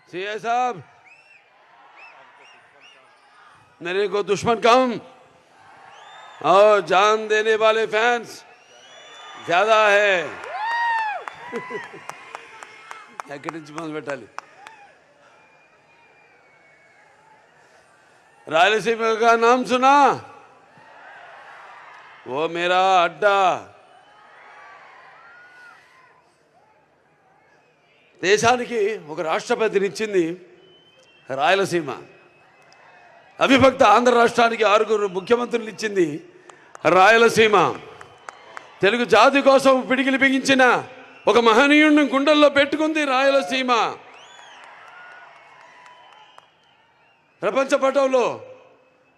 CA साहब, मेरे को दुश्मन कम और जान देने वाले फैंस ज्यादा है। ఎక్కడి నుంచి మొదలు పెట్టాలి? रायलसीमा का नाम सुना? वो मेरा अड्डा। దేశానికి ఒక రాష్ట్రపతినిచ్చింది రాయలసీమ. అవిభక్త ఆంధ్ర రాష్ట్రానికి 6 ముఖ్యమంత్రులు ఇచ్చింది రాయలసీమ. తెలుగు జాతి కోసం పిడికిలి బిగించిన ఒక మహనీయుడిని గుండెల్లో పెట్టుకుంది రాయలసీమ. ప్రపంచ పటంలో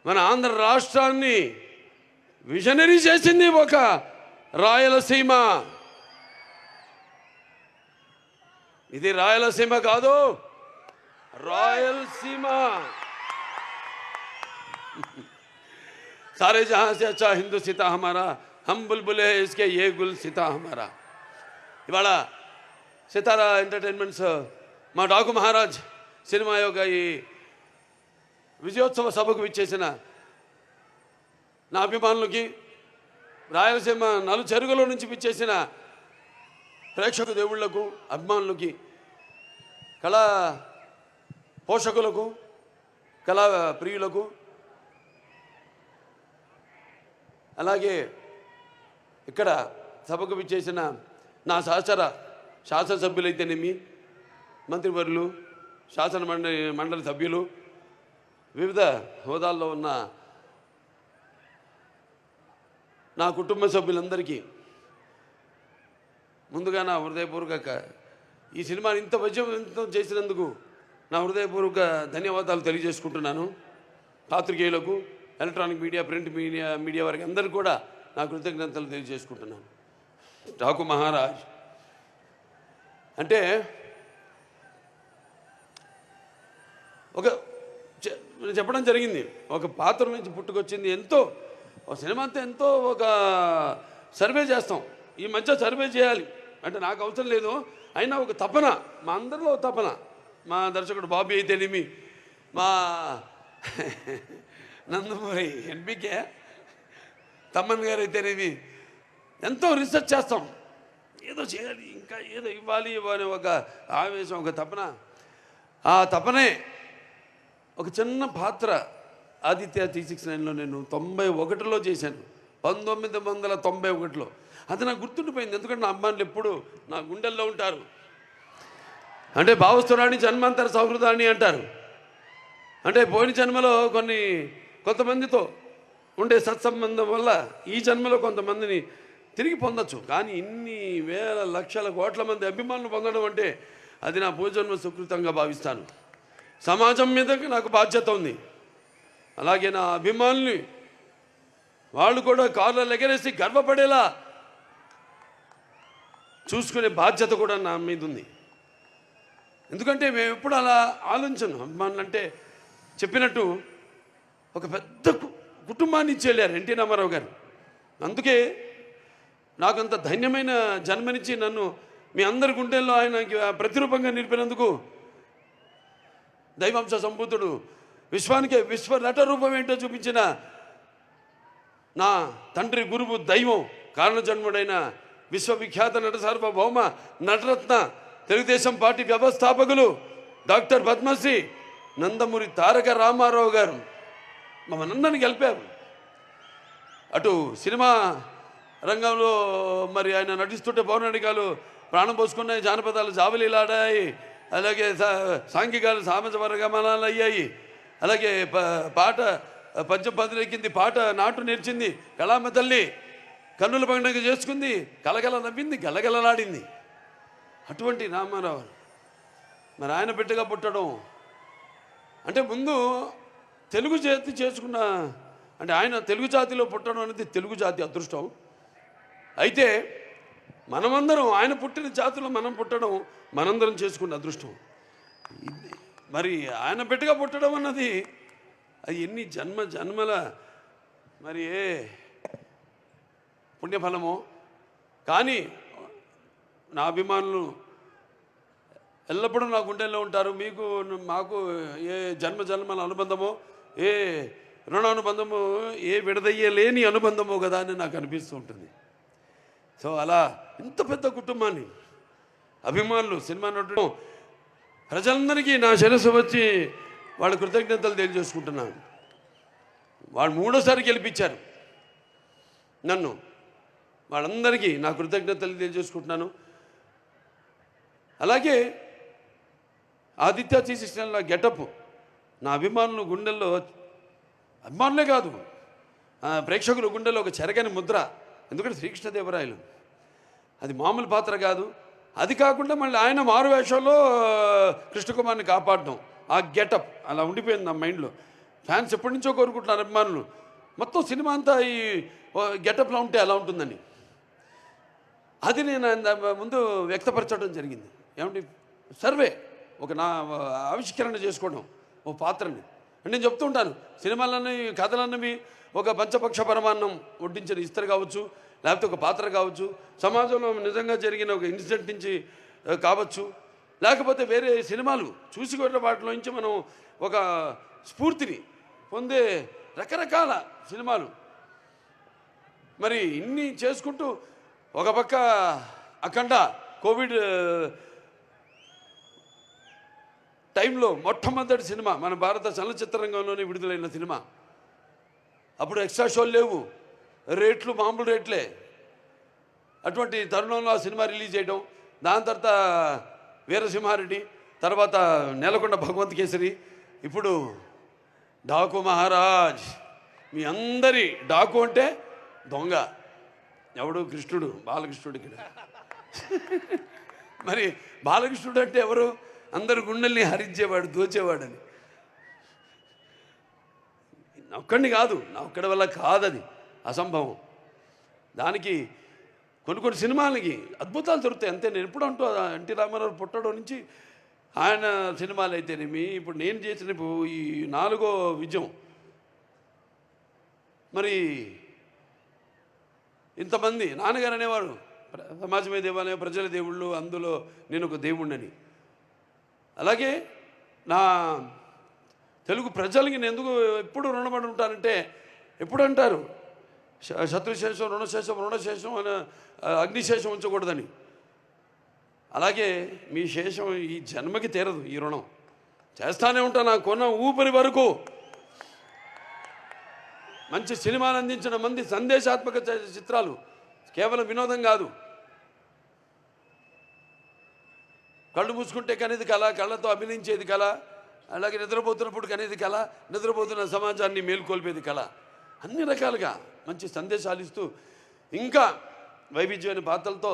మన ఆంధ్ర రాష్ట్రాన్ని విజనరీ చేసింది ఒక రాయలసీమ. ఇది రాయలసీమ కాదు, రాయలసీమ. सारे जहां से अच्छा हिंदू सीता हमारा, हम बुलबुले इसके ये गुल सीता हमारा. ఇవాళ సితారా ఎంటర్టైన్మెంట్స్ మా డాకు మహారాజ్ సినిమా యొక్క ఈ విజయోత్సవ సభకు విచ్చేసిన నా అభిమానులకి, రాయలసీమ నలుచెరుగుల నుంచి విచ్చేసిన ప్రేక్షక దేవుళ్లకు, అభిమానులకి, కళా పోషకులకు, కళా ప్రియులకు, అలాగే ఇక్కడ సభకు విచ్చేసిన నా సహచర శాసనసభ్యులైతేనేమి, మంత్రివర్యులు, శాసన మండలి సభ్యులు, వివిధ హోదాల్లో ఉన్న నా కుటుంబ సభ్యులందరికీ ముందుగా నా హృదయపూర్వక ఈ సినిమాని ఇంత విజయవంతం చేసినందుకు నా హృదయపూర్వక ధన్యవాదాలు తెలియజేసుకుంటున్నాను. పాత్రికేయులకు, ఎలక్ట్రానిక్ మీడియా, ప్రింట్ మీడియా వారికి అందరికీ కూడా నా కృతజ్ఞతలు తెలియజేసుకుంటున్నాను. డాకు మహారాజ్ అంటే ఒక చెప్పడం జరిగింది, ఒక పాత్ర నుంచి పుట్టుకొచ్చింది. ఎంతో ఒక సినిమా అంతా ఎంతో ఒక సర్వే చేస్తాం. ఈ మధ్య సర్వే చేయాలి అంటే నాకు అవసరం లేదు, అయినా ఒక తపన, మా అందరిలో తపన. మా దర్శకుడు బాబీ అయితేనేమి, మా నందమూరి ఎన్బికే తమ్మన్ గారు అయితేనేమి, ఎంతో రీసెర్చ్ చేస్తాం. ఏదో చేయాలి, ఇంకా ఏదో ఇవ్వాలి అనే ఒక ఆవేశం, ఒక తపన. ఆ తపనే ఒక చిన్న పాత్ర ఆదిత్య 369లో నేను 91లో చేశాను, 1991లో. అది నాకు గుర్తుండిపోయింది, ఎందుకంటే నా అమ్మాయిలు ఎప్పుడు నా గుండెల్లో ఉంటారు. అంటే భావస్తురాణి జన్మాంతర సౌహృదాన్ని అంటారు. అంటే పోయిన జన్మలో కొంతమందితో ఉండే సత్సంబంధం వల్ల ఈ జన్మలో కొంతమందిని తిరిగి పొందొచ్చు. కానీ ఇన్ని వేల లక్షల కోట్ల మంది అభిమానులు పొందడం అంటే అది నా పూర్వజన్మ సుకృతంగా భావిస్తాను. సమాజం మీద నాకు బాధ్యత ఉంది. అలాగే నా అభిమానుల్ని వాళ్ళు కూడా కార్లలో ఎగరేసి గర్వపడేలా చూసుకునే బాధ్యత కూడా నా మీద ఉంది. ఎందుకంటే మేము ఎప్పుడు అలా ఆలోచించను. అభిమానులు అంటే చెప్పినట్టు ఒక పెద్ద కుటుంబాన్ని ఇచ్చేళ్ళారు ఎన్టీ రామారావు గారు. అందుకే నాకు అంత ధన్యమైన జన్మనిచ్చి నన్ను మీ అందరి గుండెల్లో ఆయనకి ప్రతిరూపంగా నిలిపినందుకు దైవాంశ సంభూతుడు, విశ్వానికే విశ్వ నట రూపం ఏంటో చూపించిన నా తండ్రి, గురువు, దైవం, కారణజన్ముడైన విశ్వవిఖ్యాత నట సార్వభౌమ నటరత్న తెలుగుదేశం పార్టీ వ్యవస్థాపకులు డాక్టర్ పద్మశ్రీ నందమూరి తారక రామారావు గారు మమ్మల్ని గెలిపారు. అటు సినిమా రంగంలో మరి ఆయన నటిస్తుంటే పౌరాణికాలు ప్రాణం పోసుకున్నాయి, జానపదాలు జావలీలాడాయి, అలాగే సాంఘికాలు సామాజవర్గమనాలు అయ్యాయి, అలాగే పాట పద్యం పదిలెక్కింది, పాట నాటు నేర్చింది, కళామ తల్లి కన్నుల పండుగ చేసుకుంది, కలగల నవ్వింది, గలగలలాడింది. అటువంటి రామారావు మరి ఆయన బిడ్డగా పుట్టడం అంటే ముందు తెలుగు జాతి చేసుకున్న అంటే ఆయన తెలుగు జాతిలో పుట్టడం అనేది తెలుగు జాతి అదృష్టం. అయితే మనమందరం ఆయన పుట్టిన జాతిలో మనం పుట్టడం మనందరం చేసుకున్న అదృష్టం. మరి ఆయన బిడ్డగా పుట్టడం అన్నది అది ఎన్ని జన్మల మరి ఏ పుణ్యఫలమో. కానీ నా అభిమానులు ఎల్లప్పుడూ నా గుండెల్లో ఉంటారు. మీకు మాకు ఏ జన్మల అనుబంధమో, ఏ రుణానుబంధము, ఏ విడదయ్యలేని అనుబంధమో కదా అని నాకు అనిపిస్తూ ఉంటుంది. సో అలా ఇంత పెద్ద కుటుంబాన్ని, అభిమానులు, సినిమా నటుడు, ప్రజలందరికీ నా శిరస్సు వచ్చి వాళ్ళ కృతజ్ఞతలు తెలియజేసుకుంటున్నాను. వాళ్ళు 3వ సారి గెలిపించారు నన్ను. వాళ్ళందరికీ నా కృతజ్ఞతలు తెలియజేసుకుంటున్నాను. అలాగే ఆదిత్య శ్రీకృష్ణ గెటప్ నా అభిమానులు గుండెల్లో, అభిమానులే కాదు ప్రేక్షకుల గుండెల్లో ఒక చెరగని ముద్ర. ఎందుకంటే శ్రీకృష్ణదేవరాయలు అది మామూలు పాత్ర కాదు. అది కాకుండా మళ్ళీ ఆయన మారు వేషంలో కృష్ణకుమార్ని కాపాడడం, ఆ గెటప్ అలా ఉండిపోయింది నా మైండ్లో. ఫ్యాన్స్ ఎప్పటి నుంచో కోరుకుంటున్నారు అభిమానులు, మొత్తం సినిమా అంతా ఈ గెటప్లో ఉంటే ఎలా ఉంటుందని. అది నేను ముందు వ్యక్తపరచడం జరిగింది. ఏమంటే సర్వే ఒక నా ఆవిష్కరణ చేసుకోవడం ఓ పాత్రని. అంటే నేను చెప్తూ ఉంటాను, సినిమాలన్నీ కథలన్నవి ఒక పంచపక్ష పరమాన్నం వడ్డించిన ఇస్తరు కావచ్చు, లేకపోతే ఒక పాత్ర కావచ్చు, సమాజంలో నిజంగా జరిగిన ఒక ఇన్సిడెంట్ నుంచి కావచ్చు, లేకపోతే వేరే సినిమాలు చూసి కొట్టిన వాటిలో నుంచి మనం ఒక స్ఫూర్తిని పొందే రకరకాల సినిమాలు. మరి ఇన్ని చేసుకుంటూ ఒక పక్క అఖండ కోవిడ్ టైంలో మొట్టమొదటి సినిమా మన భారత చలనచిత్ర రంగంలోనే విడుదలైన సినిమా. అప్పుడు ఎక్స్ట్రా షోలు లేవు, రేట్లు మామూలు రేట్లే. అటువంటి తరుణంలో ఆ సినిమా రిలీజ్ చేయడం, దాని తర్వాత వీరసింహారెడ్డి, తర్వాత నేలకొండ భగవంత్ కేసరి, ఇప్పుడు డాకు మహారాజ్. మీ అందరి డాకు అంటే దొంగ ఎవడు? కృష్ణుడు, బాలకృష్ణుడు. ఇక్కడ మరి బాలకృష్ణుడు అంటే ఎవరు? అందరు గుండెల్ని హరించేవాడు, దోచేవాడని. నా ఒక్కడిని కాదు, నా ఒక్కడి వల్ల కాదది, అసంభవం. దానికి కొన్ని సినిమాలకి అద్భుతాలు దొరుకుతాయి అంతే. నేను ఎప్పుడు అంటూ ఎన్టీ రామారావు పుట్టడం నుంచి ఆయన సినిమాలు అయితేనేమి, ఇప్పుడు నేను చేసిన ఈ 4వ విజయం, మరి ఇంతమంది నాన్నగారు అనేవారు సమాజమే దేవాలయం, ప్రజల దేవుళ్ళు, అందులో నేను ఒక దేవుణ్ణని. అలాగే నా తెలుగు ప్రజలకి నేను ఎందుకు ఎప్పుడు రుణపడి ఉంటానంటే, ఎప్పుడు అంటారు శత్రుశేషం రుణశేషం అని, అగ్నిశేషం ఉంచకూడదని. అలాగే మీ శేషం ఈ జన్మకి తీరదు, ఈ రుణం చేస్తానే ఉంటా. నాకు కొన్న ఊపిరి వరకు మంచి సినిమాలు అందించిన మంది, సందేశాత్మక చిత్రాలు, కేవలం వినోదం కాదు. కళ్ళు మూసుకుంటే కనేది కళ, కళ్ళతో అభినయించేది కళ, అలాగే నిద్రపోతున్నప్పుడు కనేది కళ, నిద్రపోతున్న సమాజాన్ని మేల్కొల్పేది కళ. అన్ని రకాలుగా మంచి సందేశాలు ఇస్తూ, ఇంకా వైవిధ్యమైన పాత్రలతో.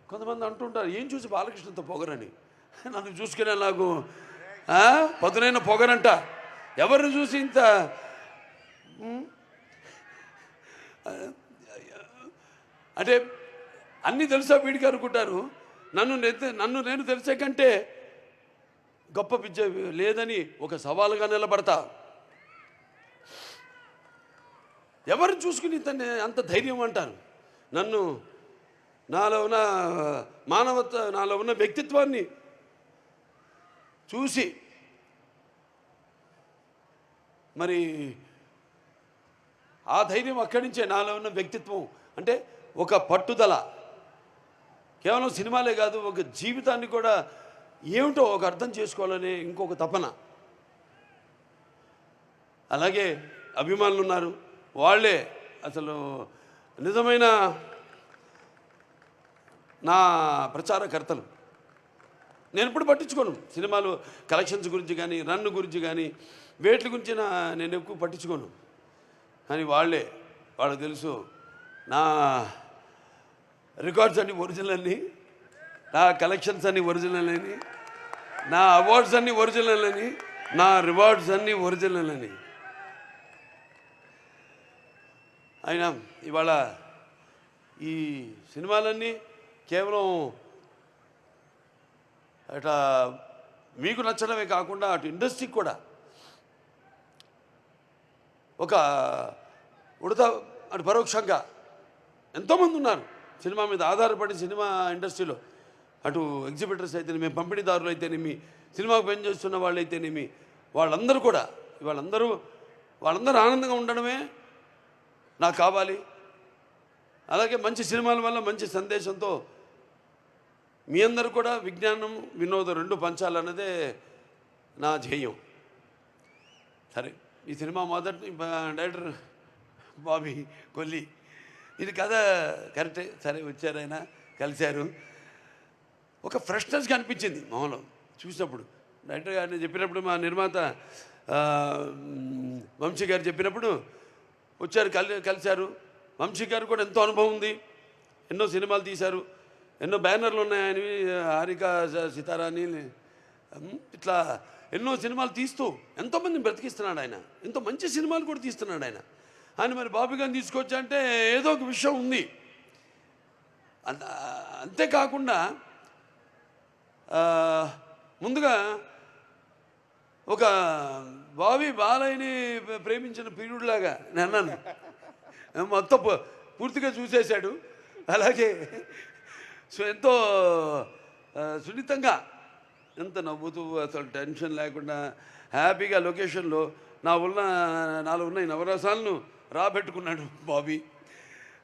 కొంతమంది అంటుంటారు, ఏం చూసి బాలకృష్ణతో పొగరని. నన్ను చూసుకునే నాకు పదునైన పొగరంట. ఎవరిని చూసి ఇంత అంటే అన్నీ తెలుసా వీడికి అనుకుంటారు. నన్ను నేను తెలిసే కంటే గొప్ప విద్య లేదని ఒక సవాలుగా నిలబడతా. ఎవరు చూసుకుని అంత ధైర్యం అంటారు. నన్ను, నాలో ఉన్న మానవత్వ, నాలో ఉన్న వ్యక్తిత్వాన్ని చూసి మరి ఆ ధైర్యం అక్కడి నుంచే. నాలో ఉన్న వ్యక్తిత్వం అంటే ఒక పట్టుదల, కేవలం సినిమాలే కాదు, ఒక జీవితాన్ని కూడా ఏమిటో ఒక అర్థం చేసుకోవాలనే ఇంకొక తపన. అలాగే అభిమానులు ఉన్నారు, వాళ్ళే అసలు నిజమైన నా ప్రచారకర్తలు. నేను ఎప్పుడు పట్టించుకోను సినిమాలు కలెక్షన్స్ గురించి కానీ, రన్ గురించి కానీ, వేట్ల గురించి నేను ఎక్కువ పట్టించుకోను. కానీ వాళ్ళకి తెలుసు నా రికార్డ్స్ అన్నీ ఒరిజినల్ అని, నా కలెక్షన్స్ అన్నీ ఒరిజినల్ అని, నా అవార్డ్స్ అన్నీ ఒరిజినల్ అని, నా రివార్డ్స్ అన్నీ ఒరిజినల్ అని. అయినా ఇవాళ ఈ సినిమాలన్నీ కేవలం అట్లా మీకు నచ్చడమే కాకుండా అటు ఇండస్ట్రీకి కూడా ఒక ఉడత, అటు పరోక్షంగా ఎంతోమంది ఉన్నారు సినిమా మీద ఆధారపడి సినిమా ఇండస్ట్రీలో. అటు ఎగ్జిబిటర్స్ అయితేనేమి, పంపిణీదారులు అయితేనేమి, సినిమాకు పనిచేస్తున్న వాళ్ళు అయితేనేమి, వాళ్ళందరూ కూడా వాళ్ళందరూ ఆనందంగా ఉండడమే నాకు కావాలి. అలాగే మంచి సినిమాల వల్ల మంచి సందేశంతో మీ అందరూ కూడా విజ్ఞానం వినోదం రెండు పంచాలన్నదే నా ధ్యేయం. సరే, ఈ సినిమా మొదటి డైరెక్టర్ బాబీ కొల్లి, ఇది కథ కరెక్టే. సరే, వచ్చారు, ఆయన కలిశారు. ఒక ఫ్రెష్నెస్ కనిపించింది మొహంలో చూసినప్పుడు. డైరెక్టర్ గారిని చెప్పినప్పుడు, మా నిర్మాత వంశీ గారు చెప్పినప్పుడు వచ్చారు, కలిశారు. వంశీ గారు కూడా ఎంతో అనుభవం ఉంది, ఎన్నో సినిమాలు తీశారు, ఎన్నో బ్యానర్లు ఉన్నాయి ఆయనవి, హారిక సితారాని, ఇట్లా ఎన్నో సినిమాలు తీస్తూ ఎంతోమందిని బ్రతికిస్తున్నాడు ఆయన. ఎంతో మంచి సినిమాలు కూడా తీస్తున్నాడు ఆయన. ఆయన మరి బాబీ గారిని తీసుకొచ్చా అంటే ఏదో ఒక విషయం ఉంది. అంతేకాకుండా ముందుగా ఒక బాలయ్యని ప్రేమించిన పీరుడులాగా నేను అన్నాను. మొత్తం పూర్తిగా చూసేశాడు. అలాగే ఎంతో సున్నితంగా, ఎంత నవ్వుతూ, అసలు టెన్షన్ లేకుండా హ్యాపీగా లొకేషన్లో నాలో ఉన్న ఈ నవరసాలను రాబెట్టుకున్నాడు బాబీ.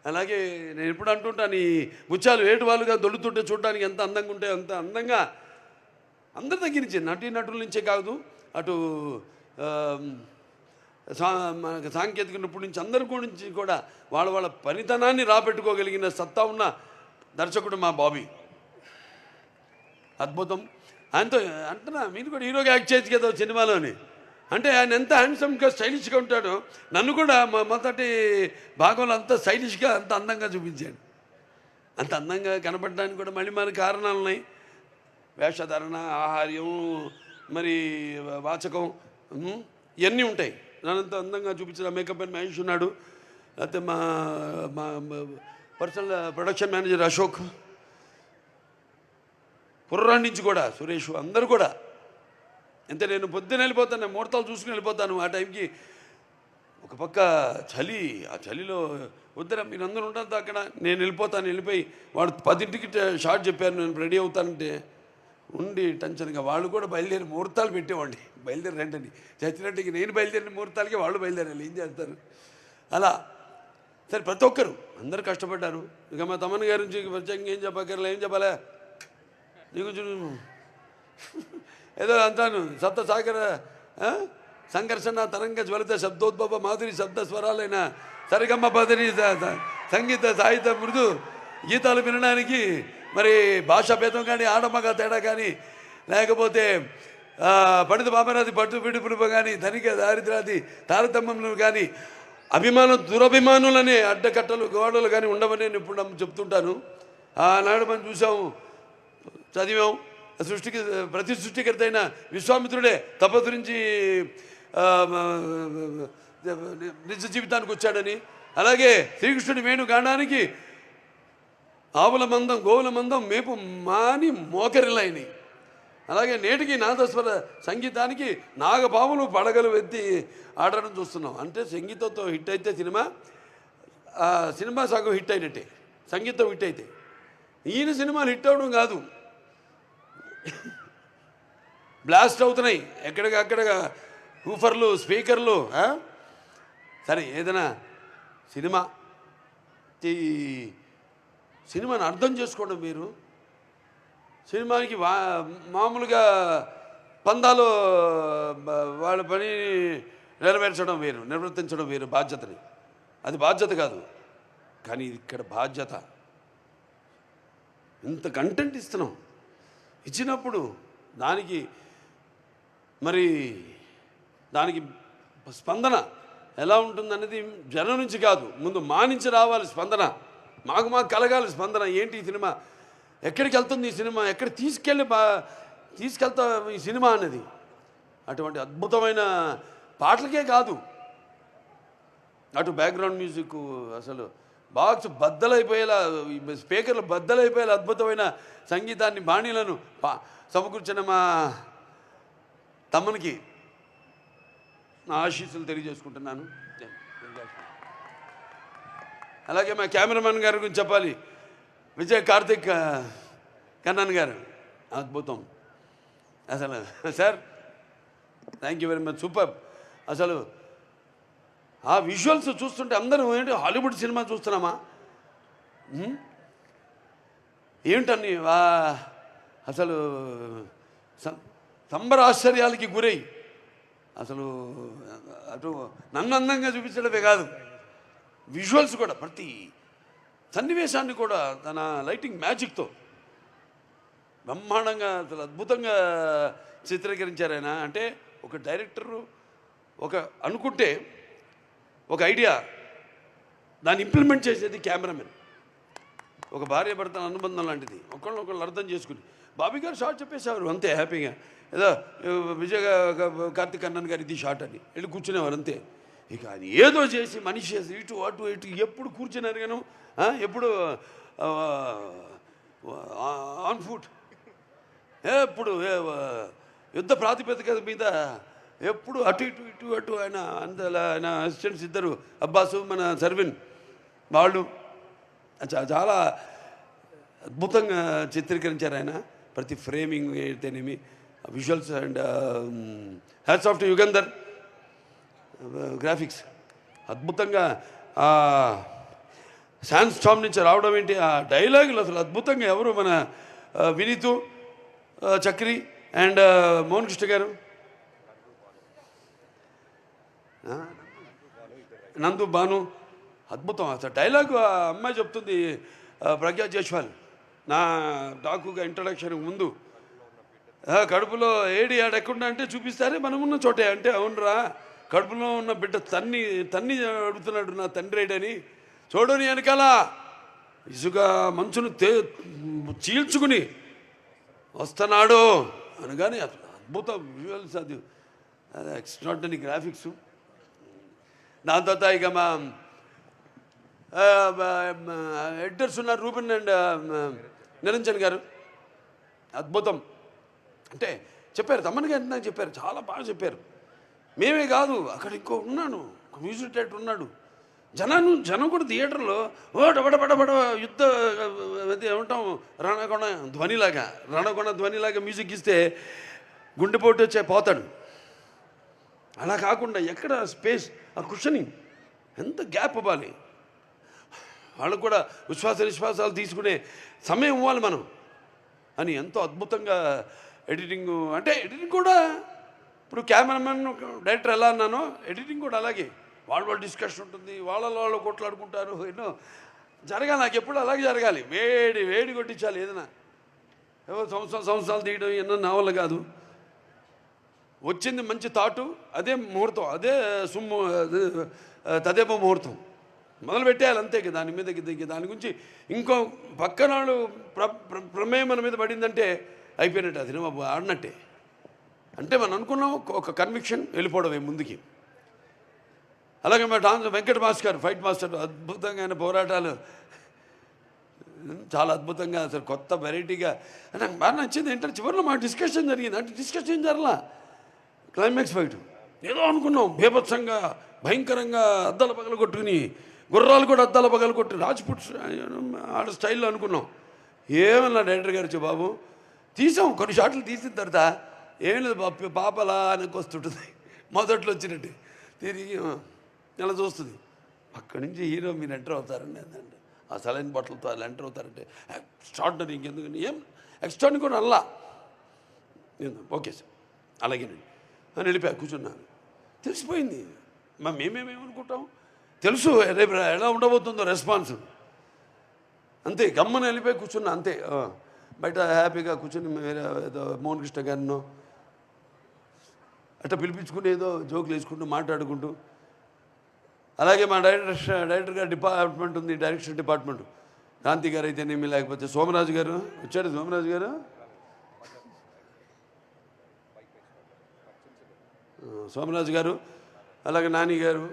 అలాగే నేను ఎప్పుడు అంటుంటాను, ఈ ముత్యాలు ఏటువాలుగా దొల్లుతుంటే చూడడానికి ఎంత అందంగా ఉంటే అంత అందంగా అందరి దగ్గర నుంచి, నటుల నుంచే కాదు, అటు సాంకేతిక నిపుణుల నుంచి అందరి గురించి కూడా వాళ్ళ పనితనాన్ని రాబెట్టుకోగలిగిన సత్తా ఉన్న దర్శకుడు మా బాబీ. అద్భుతం. ఆయనతో అంటున్నా, మీరు కూడా హీరోగా యాక్ట్ చేయొచ్చు కదా సినిమాలోని. అంటే ఆయన ఎంత హ్యాండ్సమ్గా స్టైలిష్గా ఉంటాడో, నన్ను కూడా మొదటి భాగంలో అంత స్టైలిష్గా, అంత అందంగా చూపించాడు. అంత అందంగా కనపడడానికి కూడా మళ్ళీ మన కారణాలు ఉన్నాయి. వేషధారణ, ఆహార్యం, మరి వాచకం, ఇవన్నీ ఉంటాయి. నన్నంత అందంగా చూపించిన మేకప్ అండ్ మహేష్ ఉన్నాడు. లేకపోతే మా పర్సనల్ ప్రొడక్షన్ మేనేజర్ అశోక్, పుర్రాడి నుంచి కూడా సురేష్, అందరూ కూడా. అంటే నేను పొద్దున్న వెళ్ళిపోతాను, ముహూర్తాలు చూసుకుని వెళ్ళిపోతాను. ఆ టైంకి ఒక పక్క చలి, ఆ చలిలో వద్దరా మీరందరూ ఉంటారు అక్కడ, నేను వెళ్ళిపోయి వాడు 10ంటికి షార్ట్ చెప్పారు, నేను రెడీ అవుతానంటే ఉండి టెన్షన్గా వాళ్ళు కూడా బయలుదేరి ముహూర్తాలు పెట్టేవాడిని. బయలుదేరి రండి చచ్చినట్టుకి, నేను బయలుదేరిన ముహూర్తాలకి వాళ్ళు బయలుదేరాలి, ఏం చేస్తారు అలా. సరే, ప్రతి ఒక్కరు అందరూ కష్టపడ్డారు. ఇక మా తమ్మన్ గారి నుంచి ప్రత్యేకంగా ఏం చెప్పక్కర్లే, ఏం చెప్పాలా నీకు ఏదో అంటాను. సప్త సాగర సంఘర్షణ తరంగ జ్వలిత శబ్దోద్భవ మాధురి శబ్ద స్వరాలైన సరిగమ్మ పదని సంగీత సాహిత్య మృదు గీతాలు వినడానికి మరి భాషా భేదం కానీ, ఆడమగ తేడా కానీ, లేకపోతే పండిత బాబరాది పట్టు పిడుపుడుపు కానీ, ధనిక దారిద్రాది తారతమ్యములు కానీ, అభిమానం దురభిమానులనే అడ్డకట్టలు గోడలు కానీ ఉండవని నేను ఇప్పుడు చెప్తుంటాను. ఆనాడు మనం చూసాము, చదివాం. ప్రతి సృష్టికర్త అయిన విశ్వామిత్రుడే తపస్సు నిజ జీవితానికి వచ్చాడని, అలాగే శ్రీకృష్ణుడి వేణుగానానికి ఆవుల మందం, గోవుల మందం మేపు మాని మోకరిలైని, అలాగే నేటికి నాదస్వర సంగీతానికి నాగపాములు పడగలు ఎత్తి ఆడడం చూస్తున్నాం. అంటే సంగీతంతో హిట్ అయితే సినిమా సగం హిట్ అయినట్టే, సంగీతం హిట్ అయితే. ఈయన సినిమాలు హిట్ అవడం కాదు, బ్లాస్ట్ అవుతున్నాయి ఎక్కడికక్కడ, ఊఫర్లు, స్పీకర్లు. సరే, ఏదైనా సినిమాని అర్థం చేసుకోవడం మీరు. సినిమానికి మామూలుగా పందాలు వాళ్ళ పని నెరవేర్చడం వేరు, నిర్వర్తించడం వేరు బాధ్యతని. అది బాధ్యత కాదు, కానీ ఇక్కడ బాధ్యత. ఇంత కంటెంట్ ఇస్తున్నాం, ఇచ్చినప్పుడు దానికి స్పందన ఎలా ఉంటుందనేది జనం నుంచి కాదు, ముందు మా నుంచి రావాలి స్పందన. మాకు కలగాలి స్పందన. ఏంటి ఈ సినిమా, ఎక్కడికి వెళ్తుంది ఈ సినిమా, ఎక్కడ తీసుకెళ్తా ఈ సినిమా అనేది. అటువంటి అద్భుతమైన పాటలకే కాదు, అటు బ్యాక్గ్రౌండ్ మ్యూజిక్, అసలు బాక్స్ బద్దలైపోయేలా, స్పీకర్లు బద్దలైపోయేలా అద్భుతమైన సంగీతాన్ని, బాణీలను సమకూర్చిన మా తమ్మనికి నా ఆశీస్సులు తెలియజేసుకుంటున్నాను. అలాగే మా కెమెరామెన్ గారి గురించి చెప్పాలి. విజయ్ కన్నన్ గారు అద్భుతం అసలు. Sir thank you very much, super. అసలు ఆ విజువల్స్ చూస్తుంటే అందరూ ఏంటి హాలీవుడ్ సినిమా చూస్తున్నామా ఏమిటని అసలు సంబరాశ్చర్యాలకి గురై అసలు అటు నన్ను అందంగా చూపించడమే కాదు, విజువల్స్ కూడా ప్రతి సన్నివేశాన్ని కూడా తన లైటింగ్ మ్యాజిక్తో బ్రహ్మాండంగా అసలు అద్భుతంగా చిత్రీకరించారు ఆయన. అంటే ఒక డైరెక్టరు అనుకుంటే ఒక ఐడియా దాన్ని ఇంప్లిమెంట్ చేసేది కెమెరామెన్. ఒక భార్య భర్తల అనుబంధం లాంటిది, ఒకళ్ళు అర్థం చేసుకుని. బాబీ గారు షార్ట్ చెప్పేసేవారు అంతే హ్యాపీగా, ఏదో విజయ్ కార్తిక్ కన్నన్ గారు ఇది షార్ట్ అని వెళ్ళి కూర్చునేవారు అంతే. ఇక అది ఏదో చేసి మనిషి చేసి ఇటు అటు ఇటు ఎప్పుడు కూర్చున్నారు గాను, ఎప్పుడు ఆన్ ఫుట్, ఎప్పుడు యుద్ధ ప్రాతిపదిక మీద ఎప్పుడు అటు ఇటు ఇటు అటు. ఆయన అసిస్టెంట్స్ ఇద్దరు, అబ్బాసు మన సర్విన్, వాళ్ళు చాలా అద్భుతంగా చిత్రీకరించారు ఆయన. ప్రతి ఫ్రేమింగ్ అయితేనేమి, visuals. And hats off to Yugandhar, graphics అద్భుతంగా. శాన్ స్టామ్ నుంచి రావడం ఏంటి, ఆ డైలాగులు అసలు అద్భుతంగా. ఎవరు మన వినీతు చక్రి అండ్ మోహన్ కృష్ణ గారు, నందు భాను, అద్భుతం. అసలు డైలాగ్ ఆ అమ్మాయి చెప్తుంది, ప్రజ్ఞా జైస్వాల్, నా డాకుగా ఇంట్రడక్షన్ ముందు, కడుపులో ఏడి ఆడకుండా అంటే చూపిస్తారే మనమున్న చోటే అంటే, అవునరా కడుపులో ఉన్న బిడ్డ తన్ని అడుగుతున్నాడు నా తండ్రి ఏడని, చూడని వెనకాల ఇసుక మంచును చీల్చుకుని వస్తున్నాడు అనగానే అసలు అద్భుతం విజువల్స్, అది ఎక్స్ట్రాడినరీ గ్రాఫిక్స్. దాని తర్వాత ఇక మా ఎడిటర్స్ ఉన్నారు, రూబెన్ అండ్ నిరంజన్ గారు, అద్భుతం. అంటే చెప్పారు, తమ్మన్ గారు నాకు చెప్పారు, చాలా బాగా చెప్పారు. మేమే కాదు, అక్కడ ఇంకో ఉన్నాడు, ఒక మ్యూజిక్ డైరెక్టర్ ఉన్నాడు. జనం కూడా థియేటర్లో బడబడబడ యుద్ధ అది ఏమంటాం రణకొండ ధ్వనిలాగా మ్యూజిక్ ఇస్తే గుండెపోటు వచ్చే పోతాడు. అలా కాకుండా ఎక్కడ స్పేస్, ఆ కుషనింగ్ ఎంత గ్యాప్ ఇవ్వాలి, వాళ్ళకు కూడా నిశ్వాసాలు తీసుకునే సమయం ఇవ్వాలి మనం అని ఎంతో అద్భుతంగా ఎడిటింగ్. అంటే ఎడిటింగ్ కూడా ఇప్పుడు కెమెరామెన్ డైరెక్టర్ ఎలా అన్నానో, ఎడిటింగ్ కూడా అలాగే. వాళ్ళు డిస్కషన్ ఉంటుంది, వాళ్ళు కొట్లాడుకుంటారు, ఎన్నో జరగాలి. నాకు ఎప్పుడు అలాగే జరగాలి, వేడి కొట్టించాలి. ఏదైనా ఏవో సంవత్సరాలు తీయడం ఎన్నో నా వల్ల కాదు. వచ్చింది మంచి థాటు, అదే ముహూర్తం, అదే తదేప ముహూర్తం మొదలు పెట్టేయాలి అంతే. దాని మీద దాని గురించి ఇంకో పక్కన వాళ్ళు ప్రమేయం మన మీద పడిందంటే అయిపోయినట్టు, అది ఆడినట్టే. అంటే మనం అనుకున్నాం ఒక కన్విక్షన్, వెళ్ళిపోవడమే ముందుకి. అలాగే మా వెంకట మాస్టర్, ఫైట్ మాస్టర్, అద్భుతంగా ఆయన పోరాటాలు చాలా అద్భుతంగా, అసలు కొత్త వెరైటీగా. నాకు బాగా నచ్చింది ఏంటంటే చివరిలో మా డిస్కషన్ జరిగింది. అంటే డిస్కషన్ జరలా, క్లైమాక్స్ ఫైట్ ఏదో అనుకున్నాం, బీభత్సంగా భయంకరంగా అద్దాల పగలు కొట్టుకుని, గుర్రాలు కూడా అద్దాల పగలు కొట్టి రాజ్పుట్ ఆడ స్టైల్లో అనుకున్నాం. ఏమన్నా డైరెక్టర్ గారు వచ్చి బాబు తీసాం, కొన్ని షాట్లు తీసిన తర్వాత ఏం లేదు పాపలా వెనక్కి వస్తుంటుంది, మొదట్లో వచ్చినట్టు తిరిగి ఇలా చూస్తుంది. అక్కడి నుంచి హీరో మీరు ఎంటర్ అవుతారండి అంటే, ఆ సలైన్ బట్టలతో అలా ఎంటర్ అవుతారంటే ఎక్స్ట్రాడినరీ. ఇంకెందుకని ఏం ఎక్స్ట్రాడినరీ కూడా అల్లా ఓకే సార్ అలాగేనండి అని వెళ్ళిపోయా, కూర్చున్నాను. తెలిసిపోయింది, మేమేమేమనుకుంటాం తెలుసు రేపు ఎలా ఉండబోతుందో రెస్పాన్స్. అంతే గమ్మన వెళ్ళిపోయి కూర్చున్నా అంతే. బయట హ్యాపీగా కూర్చుని వేరే ఏదో మోహన్ కృష్ణ గారినో అట్లా పిలిపించుకుని ఏదో జోకులు వేసుకుంటూ మాట్లాడుకుంటూ. అలాగే మా డైరెక్టర్ గారు డిపార్ట్మెంట్ ఉంది, డైరెక్షన్ డిపార్ట్మెంట్, కాంతి గారు అయితేనేమి, లేకపోతే సోమరాజు గారు వచ్చాడు, సోమరాజు గారు, అలాగే నాని గారు,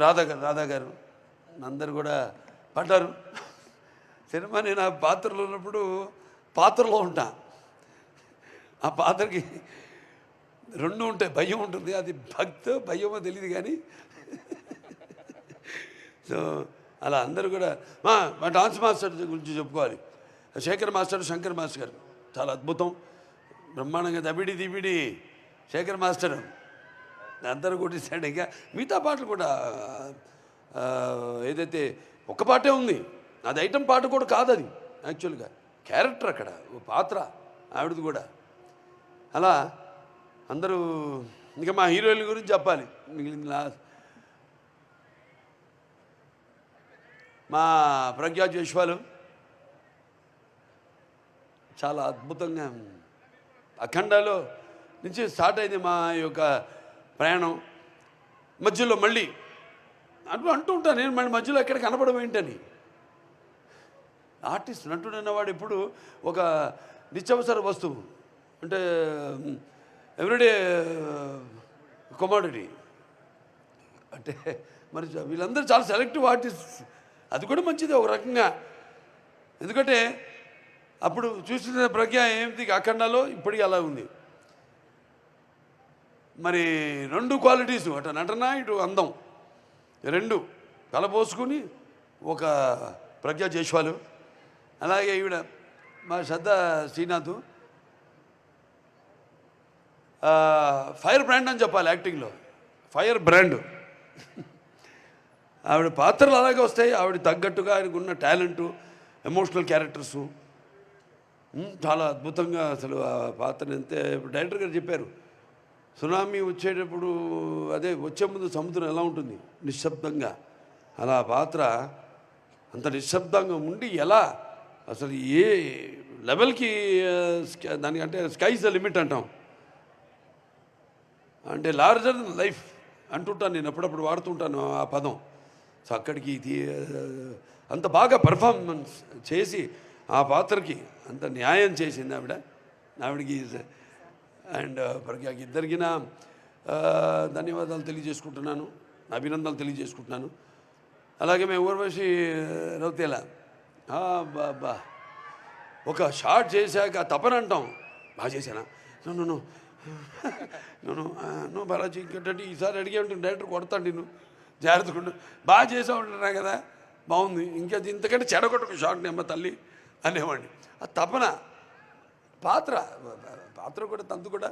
రాధా గారు అందరు కూడా పడ్డారు. సినిమా నేను ఆ పాత్రలో ఉన్నప్పుడు పాత్రలో ఉంటా, ఆ పాత్రకి రెండు ఉంటాయి, భయం ఉంటుంది, అది భయమో తెలియదు కానీ. సో అలా అందరూ కూడా మా డాన్స్ మాస్టర్ గురించి చెప్పుకోవాలి. శేఖర్ మాస్టర్, శంకర్ మాస్టర్ గారు చాలా అద్భుతం, బ్రహ్మాండంగా దబిడి దిబిడి శేఖర్ మాస్టర్ అందరూ కొట్టేశాడు. ఇంకా మిగతా పాటలు కూడా ఏదైతే ఒక పాటే ఉంది, అది ఐటమ్ పాట కూడా కాదు, అది యాక్చువల్గా క్యారెక్టర్ అక్కడ ఓ పాత్ర ఆవిడది కూడా. అలా అందరూ ఇంకా మా హీరోయిన్ గురించి చెప్పాలి. మిగిలిన మా ప్రజ్ఞా జైస్వాల్ చాలా అద్భుతంగా అఖండాలో నుంచి స్టార్ట్ అయింది మా యొక్క ప్రయాణం. మధ్యలో మళ్ళీ అంటూ ఉంటాను నేను, మళ్ళీ మధ్యలో ఎక్కడ కనపడడం ఏంటని. ఆర్టిస్ట్ నటుడు అన్నవాడు ఇప్పుడు ఒక నిత్యావసర వస్తువు, అంటే ఎవ్రీడే కమోడిటీ. అంటే మరి వీళ్ళందరూ చాలా సెలెక్టివ్ ఆర్టిస్ట్, అది కూడా మంచిది ఒక రకంగా. ఎందుకంటే అప్పుడు చూసిన ప్రజ్ఞ ఏమిటి అఖండాలో, ఇప్పటికీ అలా ఉంది. మరి రెండు క్వాలిటీసు, అటు నటన ఇటు అందం రెండు కలపోసుకుని ఒక ప్రజ్ఞా జైస్వాల్. అలాగే ఈవిడ మా శ్రద్ధ శ్రీనాథ్ ఫైర్ బ్రాండ్ అని చెప్పాలి యాక్టింగ్లో, ఫైర్ బ్రాండ్. ఆవిడ పాత్రలు అలాగే వస్తాయి, ఆవిడ తగ్గట్టుగా ఆయనకు ఉన్న టాలెంటు, ఎమోషనల్ క్యారెక్టర్సు చాలా అద్భుతంగా. అసలు ఆ పాత్రని అంతే డైరెక్టర్ గారు చెప్పారు, సునామీ వచ్చేటప్పుడు అదే వచ్చే ముందు సముద్రం ఎలా ఉంటుంది నిశ్శబ్దంగా, అలా పాత్ర అంత నిశ్శబ్దంగా ఉండి ఎలా అసలు ఏ లెవెల్కి దానికంటే స్కైస్ ద లిమిట్ అంటాం, అంటే లార్జర్ దెన్ లైఫ్ అంటుంటాను నేను, అప్పుడప్పుడు వాడుతుంటాను ఆ పదం. సో అక్కడికి అంత బాగా పర్ఫార్మెన్స్ చేసి ఆ పాత్రకి అంత న్యాయం చేసింది ఆవిడకి. అండ్ ప్రజ్ఞకి ఇద్దరికి నా ధన్యవాదాలు తెలియజేసుకుంటున్నాను, అభినందనలు తెలియజేసుకుంటున్నాను. అలాగే మేము ఊర్వశి రౌతేలా బాబా ఒక షార్ట్ చేశాక తపన అంటాం, బాగా చేశానా నువ్వు నువ్వు బాలాజీ ఇంకేంటంటే ఈసారి అడిగే ఉంటుంది డైరెక్టర్ కొడతాడు నేను జాగ్రత్తగా బాగా చేసా ఉంటున్నా కదా, బాగుంది, ఇంకా ఇంతకంటే చెడగొట్టకు షార్ట్ నెమ్మ తల్లి అనేవాడిని. ఆ తపన పాత్ర కూడా తంతు కూడా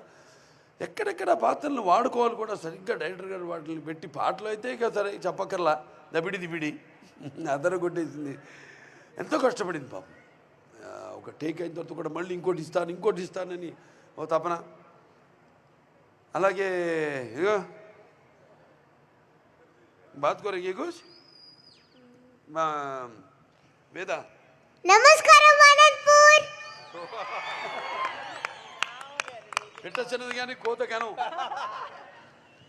ఎక్కడెక్కడ పాత్రలను వాడుకోవాలి కూడా సరిగ్గా డైరెక్టర్ గారు వాటిని పెట్టి, పాటలు అయితే ఇక సరే చెప్పక్కర్లా దబిడి దిబిడి అదర కొట్టేసింది. ఎంతో కష్టపడింది పాపం. ఒక టేక్ అయిన తర్వాత కూడా మళ్ళీ ఇంకోటి ఇస్తానని ఓ తపన. అలాగే ఇగో బాత్ కోరే కుछ మా వేద నమస్కారం అనంతపూర్. పెట్ట చిన్నది కానీ కోత గనం,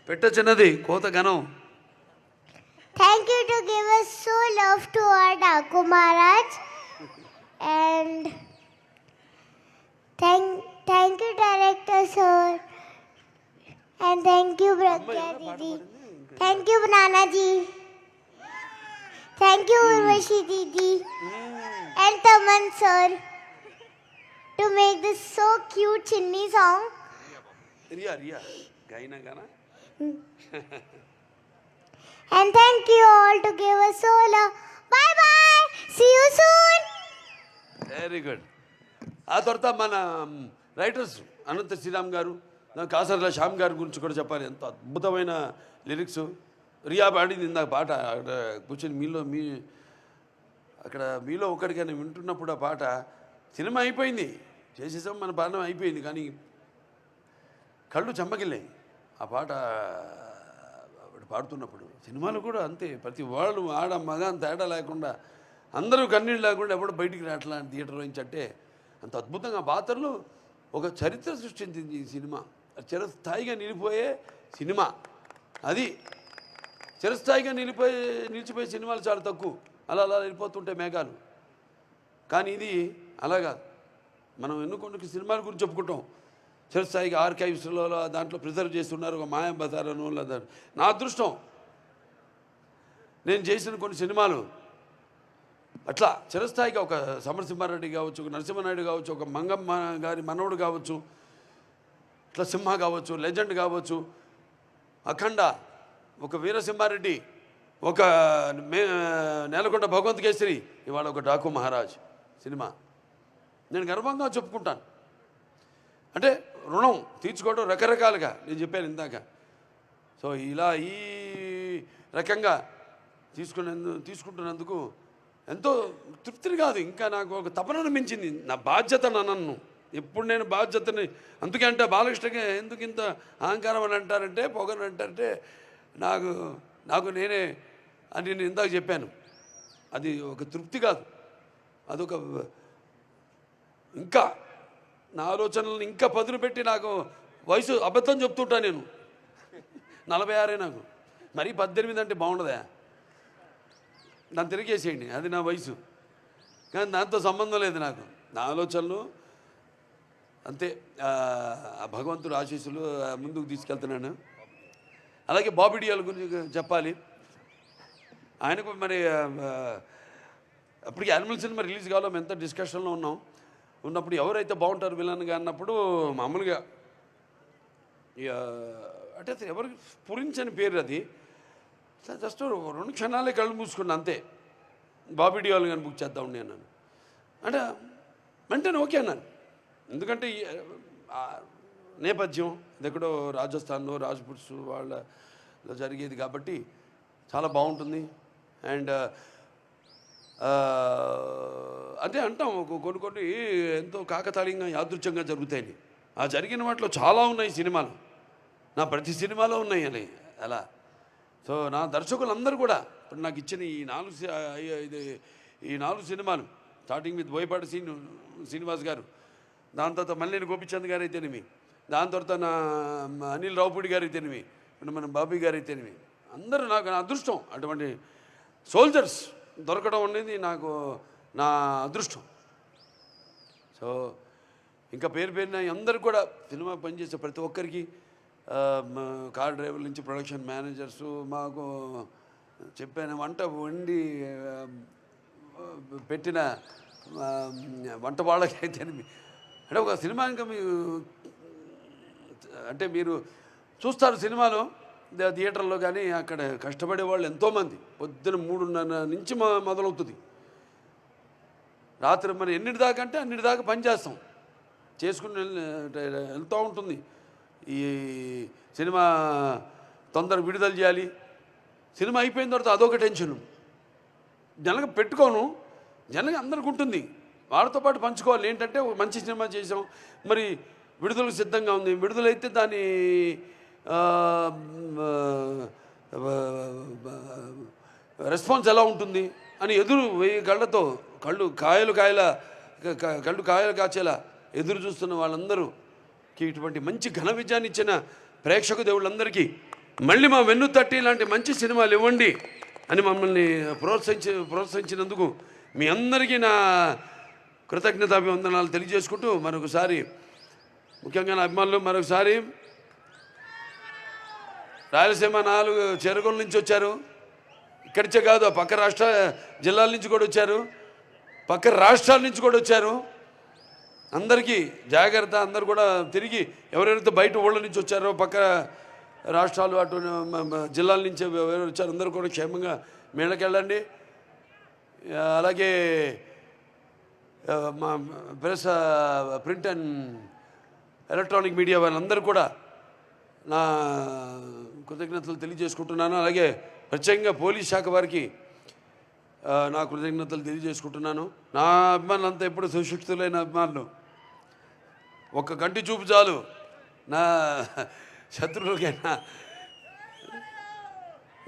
పెట్ట చిన్నది కోత గనం. Thank you to give us so love to our Daku Maharaj, and thank you director sir, and thank you Pragya Didi, thank you Nana ji, thank you Urvashi Didi and Taman sir to make this so cute Chinni song. Riya gaina gana. And thank you all to give us so love. Bye bye. See you soon. Very good. ఆ తర్వాత మన writers Anantha Sriram గారు, కాసర్ల శ్యామ్ గారి గురించి కూడా చెప్పాలి. ఎంతో అద్భుతమైన లిరిక్స్. రియా పాడింది ఇందాక పాట అక్కడ కూర్చొని అక్కడ మీలో ఒకటికైనా వింటున్నప్పుడు ఆ పాట సినిమా అయిపోయింది, చేసేసాం, మన పాలన అయిపోయింది, కానీ కళ్ళు చెమ్మగిల్లాయి ఆ పాట పాడుతున్నప్పుడు. సినిమాలు కూడా అంతే, ప్రతి వాళ్ళు ఆడ మగ తేడా లేకుండా అందరూ కన్నీళ్ళు లేకుండా ఎప్పుడు బయటికి రావట్లా థియేటర్ నుంచి. అంటే అంత అద్భుతంగా పాత్రలు ఒక చరిత్ర సృష్టించింది ఈ సినిమా. చిరస్థాయిగా నిలిపోయే సినిమా అది. చిరస్థాయిగా నిలిచిపోయే సినిమాలు చాలా తక్కువ, అలా వెళ్ళిపోతుంటాయి మేఘాలు. కానీ ఇది అలాగా మనం ఎన్నుకొన్న సినిమాల గురించి చెప్పుకుంటాం. చిరస్థాయిగా ఆర్కైవ్స్లో దాంట్లో ప్రిజర్వ్ చేస్తున్నారు, ఒక మాయం బజారను. నా అదృష్టం నేను చేసిన కొన్ని సినిమాలు అట్లా చిరస్థాయిగా, ఒక సమరసింహారెడ్డి కావచ్చు, ఒక నరసింహనాయుడు కావచ్చు, ఒక మంగమ్మ గారి మనవడు కావచ్చు, ఇట్లా సింహ కావచ్చు, లెజెండ్ కావచ్చు, అఖండ, ఒక వీరసింహారెడ్డి, ఒక నేలకొండ భగవంత్ కేసరి, ఇవాళ ఒక డాకు మహారాజ్ సినిమా. నేను గర్వంగా చెప్పుకుంటాను. అంటే రుణం తీర్చుకోవడం రకరకాలుగా నేను చెప్పాను ఇందాక. సో ఇలా ఈ రకంగా తీసుకుంటున్నందుకు ఎంతో తృప్తిని కాదు, ఇంకా నాకు ఒక తపనను మించింది. నా బాధ్యత నన్ను ఎప్పుడు నేను బాధ్యతని, అందుకే అంటే బాలకృష్ణగా ఎందుకు ఇంత అహంకారం అని అంటారంటే, పొగని అంటారంటే, నాకు నేనే అని నేను ఇందాక చెప్పాను. అది ఒక తృప్తి కాదు, అదొక ఇంకా నా ఆలోచనలను ఇంకా పదును పెట్టి, నాకు వయసు అబద్ధం చెప్తుంటా నేను. 46 నాకు, మరీ 18 అంటే బాగుండదా? నన్ను తిరిగేసేయండి, అది నా వయసు. కానీ దాంతో సంబంధం లేదు నాకు. నా ఆలోచనలు అంతే, భగవంతుడు ఆశీస్సులు ముందుకు తీసుకెళ్తున్నాను. అలాగే బాబీ డియోల్ గురించి చెప్పాలి. ఆయనకు మరి అప్పటికి యానిమల్ సినిమా రిలీజ్ కావాలో మేము ఎంత డిస్కషన్లో ఉన్నప్పుడు ఎవరైతే బాగుంటారు విలన్గా అన్నప్పుడు మామూలుగా అంటే ఎవరికి పురించని పేరు అది. జస్ట్ 2 క్షణాలే కళ్ళు మూసుకున్నా అంతే. బాబీ డియోల్ కానీ బుక్ చేద్దాం నేను అంటే వెంటనే ఓకే అన్నాను. ఎందుకంటే నేపథ్యం ఇది ఎక్కడో రాజస్థాన్లో రాజ్పుట్స్ వాళ్ళలో జరిగేది కాబట్టి చాలా బాగుంటుంది. అండ్ అంటే అంటాం కొన్ని ఎంతో కాకతాళీయంగా యాదృచ్ఛంగా జరుగుతాయని. ఆ జరిగిన వాటిలో చాలా ఉన్నాయి సినిమాలు, నా ప్రతి సినిమాలో ఉన్నాయి అని అలా. సో నా దర్శకులందరూ కూడా ఇప్పుడు నాకు ఇచ్చిన ఈ 4 సినిమాలు, స్టార్టింగ్ విత్ బోయపాటి శ్రీనివాస్ గారు, దాని తర్వాత మల్లేని గోపిచంద్ గారు అయితేనేమి, దాని తర్వాత నా అనిల్ రావుపూడి గారు అయితేనేమి, మన బాబీ గారు అయితేనేమి, అందరూ నాకు నా అదృష్టం. అటువంటి సోల్జర్స్ దొరకడం అనేది నాకు నా అదృష్టం. సో ఇంకా పేరున అందరు కూడా సినిమా పనిచేసే ప్రతి ఒక్కరికి, కార్ డ్రైవర్ల నుంచి ప్రొడక్షన్ మేనేజర్సు, మాకు చెప్పాను వంట వండి పెట్టిన వంట వాళ్ళకైతే అంటే ఒక సినిమా ఇంకా అంటే మీరు చూస్తారు సినిమాలో థియేటర్లో, కానీ అక్కడ కష్టపడే వాళ్ళు ఎంతోమంది. పొద్దున 3:30 నుంచి మొదలవుతుంది, రాత్రి మరి ఎన్నిటి దాకా అంటే అన్నిటి దాకా పనిచేస్తాం, చేసుకుని వెళ్తూ ఉంటుంది. ఈ సినిమా తొందరగా విడుదల చేయాలి, సినిమా అయిపోయిన తర్వాత అదొక టెన్షను. జనగా పెట్టుకోను, జనగా అందరికి ఉంటుంది, వాళ్ళతో పాటు పంచుకోవాలి. ఏంటంటే మంచి సినిమా చేసాం, మరి విడుదలకు సిద్ధంగా ఉంది, విడుదలైతే దాని రెస్పాన్స్ ఎలా ఉంటుంది అని ఎదురు 1000 కళ్ళతో కళ్ళు కాయలు కాచేలా ఎదురు చూస్తున్న వాళ్ళందరూకి ఇటువంటి మంచి ఘన విజయాన్ని ఇచ్చిన ప్రేక్షక దేవుళ్ళందరికీ మళ్ళీ మా వెన్ను తట్టి ఇలాంటి మంచి సినిమాలు ఇవ్వండి అని మమ్మల్ని ప్రోత్సహించినందుకు మీ అందరికీ నా కృతజ్ఞతాభివందనాలు తెలియజేసుకుంటూ, మరొకసారి ముఖ్యంగా నా అభిమానులు మరొకసారి రాయలసీమ 4 చెరువుల నుంచి వచ్చారు, ఇక్కడిచే కాదు పక్క రాష్ట్ర జిల్లాల నుంచి కూడా వచ్చారు, పక్క రాష్ట్రాల నుంచి కూడా వచ్చారు. అందరికీ జాగ్రత్త. అందరు కూడా తిరిగి ఎవరెవరైతే బయట ఊళ్ళ నుంచి వచ్చారో, పక్క రాష్ట్రాలు అటు జిల్లాల నుంచి ఎవరు వచ్చారు, అందరూ కూడా క్షేమంగా మేళకెళ్ళండి. అలాగే మా press, print and electronic media వాళ్ళందరూ కూడా నా కృతజ్ఞతలు తెలియజేసుకుంటున్నాను. అలాగే ప్రత్యేకంగా పోలీస్ శాఖ వారికి నా కృతజ్ఞతలు తెలియజేసుకుంటున్నాను. నా అభిమానులు అంతా ఎప్పుడు సుశిక్షితులైన అభిమానులు. ఒక్క కంటి చూపు చాలు నా శత్రువులకైనా,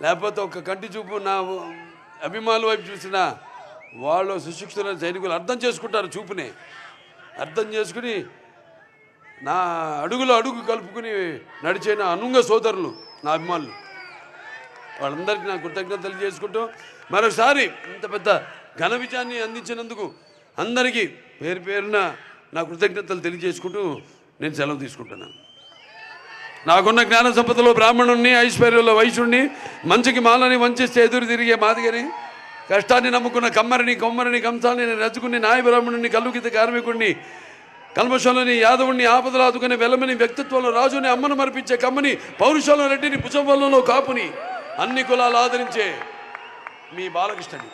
లేకపోతే ఒక్క కంటి చూపు నా అభిమానుల వైపు చూసిన వాళ్ళు సుశిక్షితులైన సైనికులు అర్థం చేసుకుంటారు. చూపునే అర్థం చేసుకుని నా అడుగులో అడుగు కలుపుకుని నడిచే నా అనుంగ సోదరులు, నా అభిమానులు, వాళ్ళందరికీ నా కృతజ్ఞతలు తెలియజేసుకుంటూ మరోసారి ఇంత పెద్ద ఘన విజయాన్ని అందించినందుకు అందరికీ పేరున నా కృతజ్ఞతలు తెలియజేసుకుంటూ నేను సెలవు తీసుకుంటున్నాను. నాకున్న జ్ఞాన సంపదలో బ్రాహ్మణుణ్ణి, ఐశ్వర్యంలో వైశ్యుణ్ణి, మంచికి మాలని వంచిస్తే ఎదురు తిరిగే మాదిగని, కష్టాన్ని నమ్ముకున్న కొమ్మరిని కంసాలని, రజకుని, నాయ బ్రాహ్మణుని, కల్లుకిత కార్మికుడిని, కల్మషంలోని యాదవుణ్ణి, ఆపదలు ఆదుకునే వెలమని, వ్యక్తిత్వంలో రాజుని, అమ్మను మరిపించే కమ్మని, పౌరుషంలో రెడ్డిని, భుజబలంలో కాపుని, అన్ని కులాలు ఆదరించే మీ బాలకృష్ణని